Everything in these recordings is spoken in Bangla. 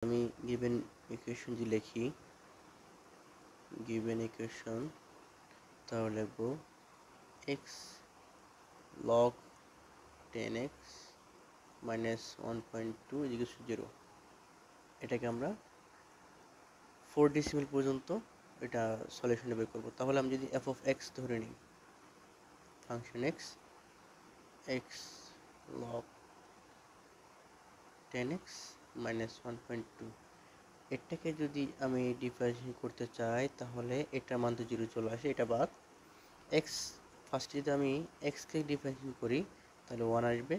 আমি গিভেন ইকুয়েশন যদি লিখি, গিভেন ইকুয়েশন তাহলে লিখব x log 10x minus 1.2 is equal to 0। এটাকে আমরা 4 ডেসিমেল পর্যন্ত এটা সলিউশনে বের করব। তাহলে আমি যদি f of x ধরে নিই, function x log 10x minus 1.2, এটাকে যদি আমি ডিফারেন্সিয়েট করতে চাই তাহলে এটার মান তো 0 চলে আসে, এটা বাদ x ফার্স্টে যদি আমি x কে ডিফারেন্সিয়েট করি তাহলে 1 আসবে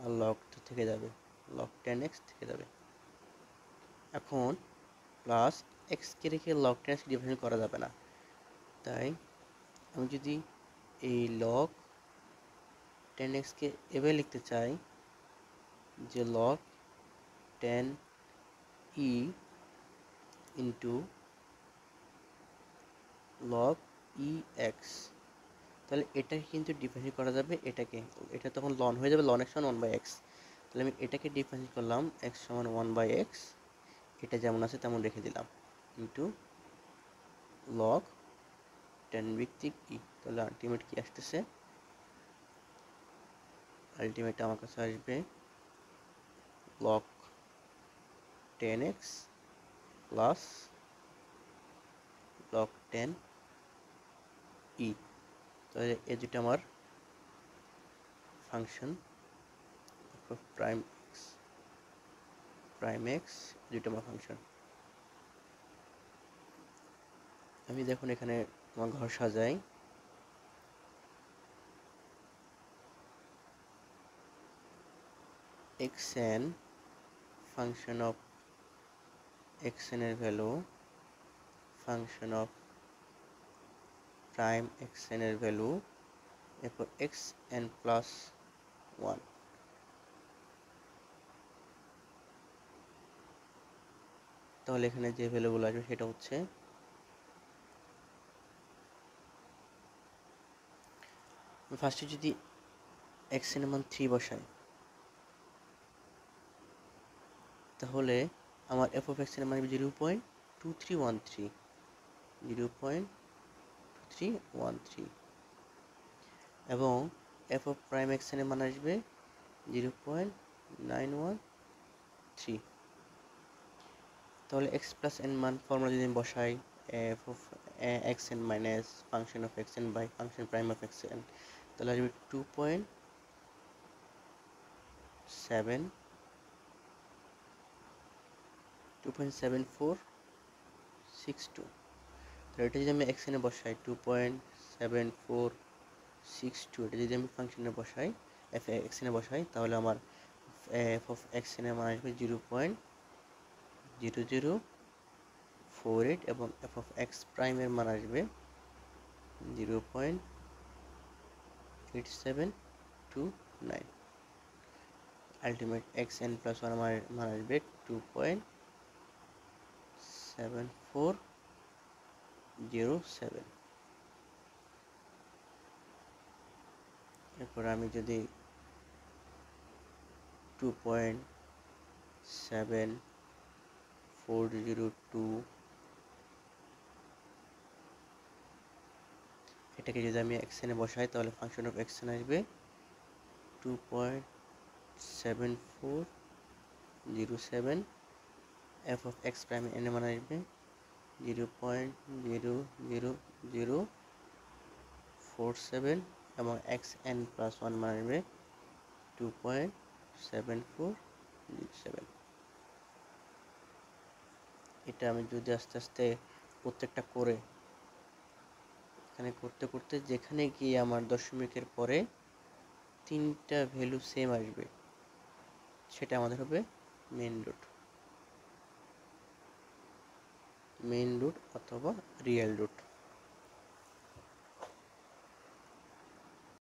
আর log থেকে যাবে, log 10x থেকে যাবে। এখন প্লাস x কে রেখে log 10x ডিফারেন্সিয়েট করা যাবে না, তাই আমি যদি এই log 10x কে এভাবে লিখতে চাই যে log 10e into log ex, তাহলে এটাকে কিন্তু ডিফারেন্সিয়েট করা যাবে, এটা তখন লন হয়ে যাবে, ln x সমান 1/x। তাহলে আমি এটাকে ডিফারেন্সিয়েট করলাম x সমান 1/x, এটা যেমন আছে তেমন রেখে দিলাম, ইন্টু log 10 ভিত্তিক e। তাহলে আলটিমেট কি আসতেছে, আলটিমেট আমার কাছে আসবে log 10x plus log 10e। তাহলে এই দুটো আমার ফাংশন প্রাইম x দুটো আমার ফাংশন। আমি দেখুন এখানে আমার ঘর সাজাই, xn ফাংশন অফ xn এর value, function of prime xn এর ভ্যালু, এরপর xn প্লাস 1। তাহলে এখানে যে ভ্যালুগুলো আসবে সেটা হচ্ছে ফার্স্টে যদি xn এর মান 3 বসাই তাহলে আমার f of xn এর মান 0.2313, 0.2313 এবং f of prime xn এর মান আসবে 0.913। তাহলে x plus n মান ফর্মুলা যদি আমি বসাই, f of xn minus function of xn by function prime of xn, তাহলে আসবে 2.7462। তাহলে এটা যদি আমি xn এ বসাই 2.7462, এটা যদি আমি ফাংশনে বসাই xn এ বসাই তাহলে আমার f of xn এর মান আসবে 0.0048 এবং f of x prime এর মান আসবে 0.8729। আলটিমেট xn প্লাস 1 আমার মান আসবে 2.7407। এরপর আমি যদি 2.7402 এটাকে যদি আমি xn এ বসাই তাহলে ফাংশন অফ xn আসবে 2.7407, f of x prime n এর মান আসবে 0.00047 এবং xn প্লাস 1 মান আসবে 2.7407। এটা আমি যদি আস্তে আস্তে প্রত্যেকটা করে এখানে করতে করতে যেখানে গিয়ে আমার দশমিকের পরে 3টা ভ্যালু সেম আসবে সেটা আমাদের হবে মেইন রুট অথবা রিয়েল রুট।